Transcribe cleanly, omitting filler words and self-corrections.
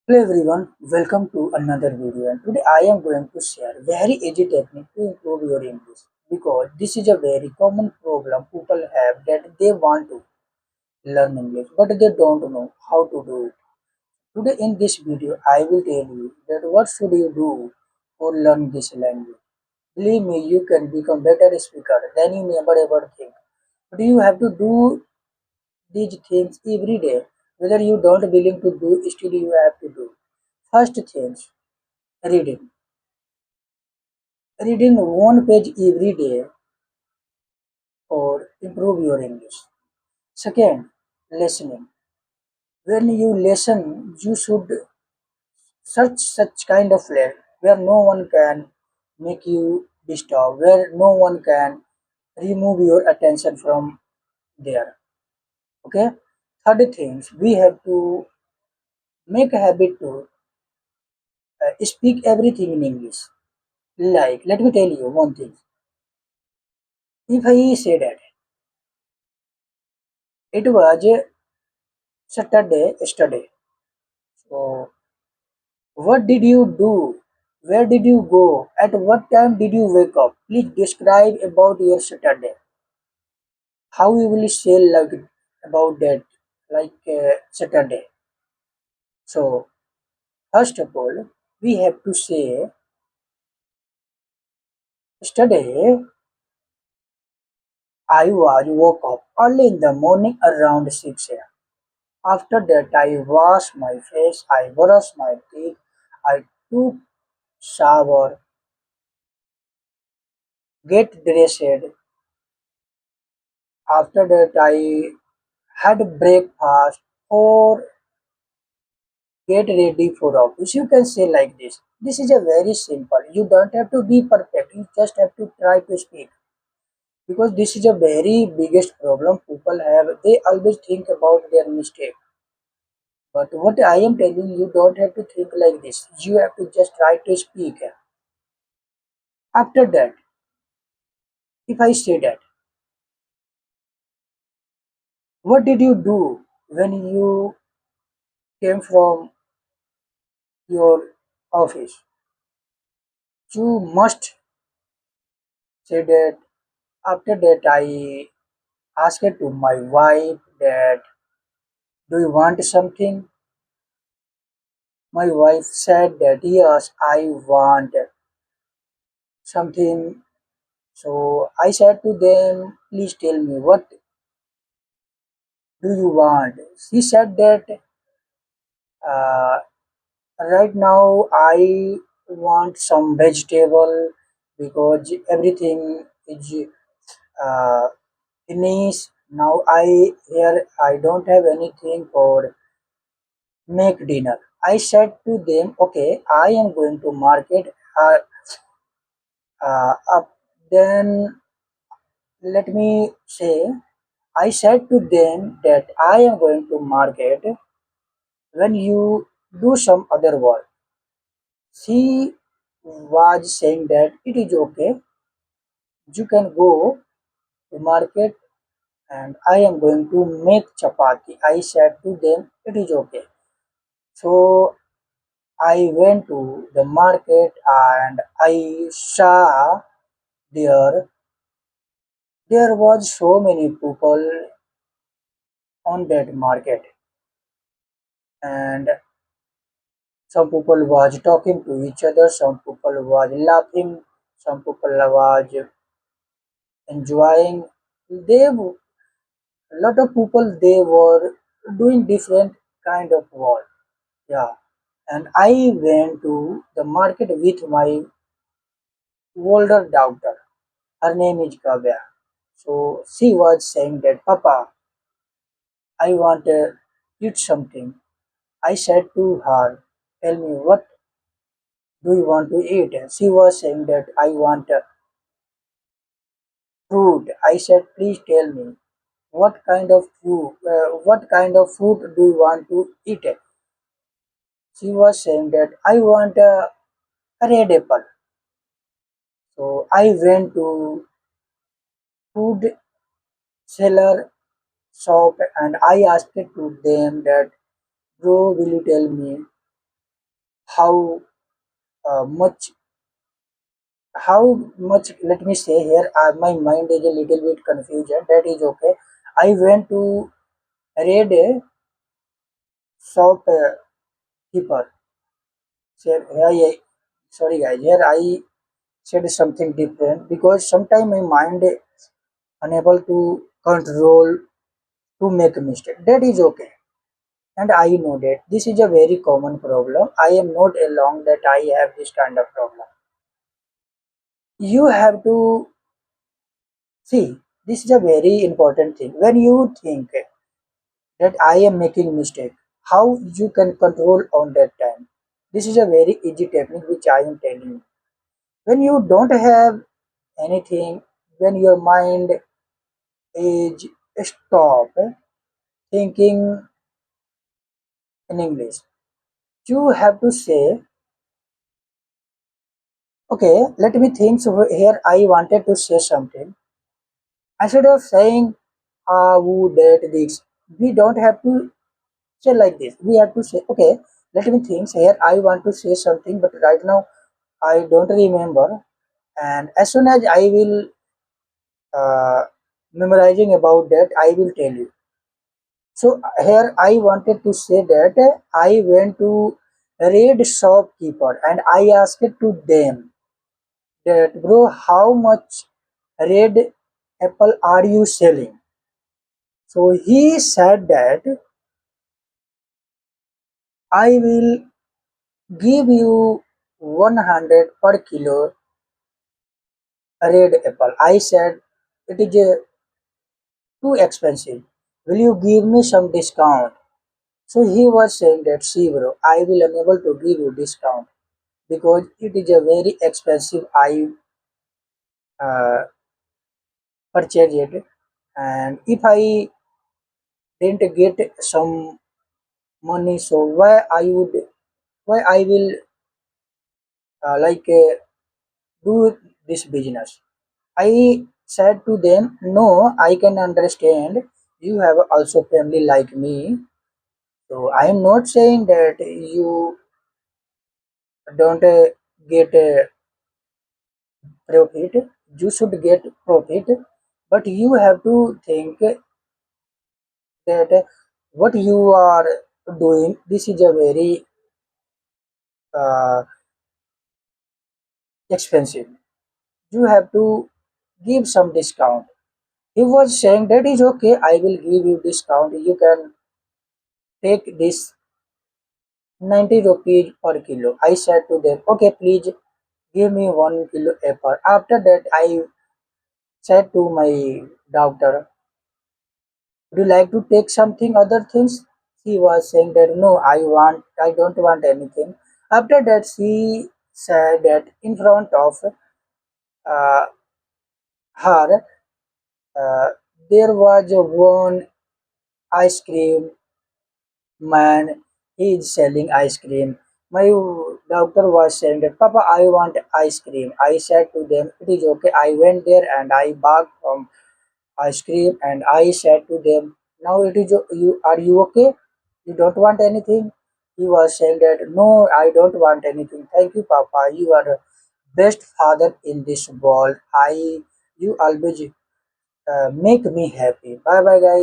Hello everyone, welcome to another video and today I am going to share very easy technique to improve your English because this is a very common problem people have that they want to learn English but they don't know how to do it. Today in this video I will tell you that what should you do for learn this language. Believe me, you can become better speaker than you never ever think. But you have to do these things every day. Whether you don't willing to do, still you have to do. First things, reading. Reading one page every day or improve your English. Second, listening. When you listen, you should search such kind of place where no one can make you disturb, where no one can remove your attention from there. Okay. Third things, we have to make a habit to speak everything in English. Like, let me tell you one thing. If I say that it was Saturday yesterday, so what did you do? Where did you go? At what time did you wake up? Please describe about your Saturday. How you will say like about that, like Saturday. So first of all, we have to say yesterday I was woke up early in the morning around 6 a.m. After that, I washed my face, I brushed my teeth, I took shower, get dressed. After that, I had breakfast or get ready for office. You can say like this. This is a very simple. You don't have to be perfect. You just have to try to speak. Because this is a very biggest problem people have. They always think about their mistake. But what I am telling you, don't have to think like this. You have to just try to speak. After that, if I say that, what did you do when you came from your office? You must say that. After that, I asked to my wife that, do you want something? My wife said that yes, I want something. So I said to them, please tell me what do you want? She said that uh, right now I want some vegetable because everything is uh, finished. Now I here I don't have anything for make dinner. I said to them, okay, I am going to market. Up then let me say, I said to them that I am going to market when you do some other work. She was saying that it is okay, you can go to market and I am going to make chapati. I said to them, it is okay. So I went to the market and I saw there there was so many people on that market and some people was talking to each other, some people was laughing, some people was enjoying. They a lot of people they were doing different kind of work. Yeah, and I went to the market with my older daughter. Her name is Kavya. So she was saying that, Papa, I want to eat something. I said to her, tell me what do you want to eat? And she was saying that I want fruit. I said, please tell me what kind of fruit do you want to eat? She was saying that I want a red apple. So I went to food seller shop and I asked to them that, bro, will you tell me how much let me say here, my mind is a little bit confusion. That is okay. I went to read a shopkeeper said, yeah, yeah, sorry guys, here I said something different because sometimes my mind is unable to control to make a mistake. That is okay. And I know that this is a very common problem. I am not alone that I have this kind of problem. You have to see, this is a very important thing. When you think that I am making mistake, how you can control on that time. This is a very easy technique which I am telling you. When you don't have anything, when your mind is stop thinking in English, you have to say, okay, let me think. So here I wanted to say something. Instead of saying, who did this, we don't have to say like this. We have to say, okay, let me think. Here I want to say something, but right now I don't remember. And as soon as I will memorizing about that, I will tell you. So here I wanted to say that I went to read shopkeeper and I asked to them that bro, how much red apple are you selling? So he said that I will give you 100 per kilo red apple. I said it is too expensive. Will you give me some discount? So he was saying that see bro, I will unable to give you discount because it is a very expensive. I uh, purchase it, and if I didn't get some money, so why I will do this business. I said to them, no, I can understand you have also family like me. So I am not saying that you don't get profit. You should get profit, but you have to think that what you are doing. This is a very uh, expensive. You have to give some discount. He was saying that is okay. I will give you discount. You can take this 90 rupees per kilo. I said to them, okay, please give me 1 kilo apple. After that, I said to my doctor, would you like to take something other things? She was saying that no, I don't want anything. After that, she said that in front of uh, her, uh, there was one ice cream man. He is selling ice cream. My doctor was saying that, Papa, I want ice cream. I said to them, it is okay. I went there and I bought from ice cream and I said to them, now it is you. Are you okay? You don't want anything? He was saying that, no, I don't want anything. Thank you, Papa. You are the best father in this world. You always make me happy. Bye bye, guys.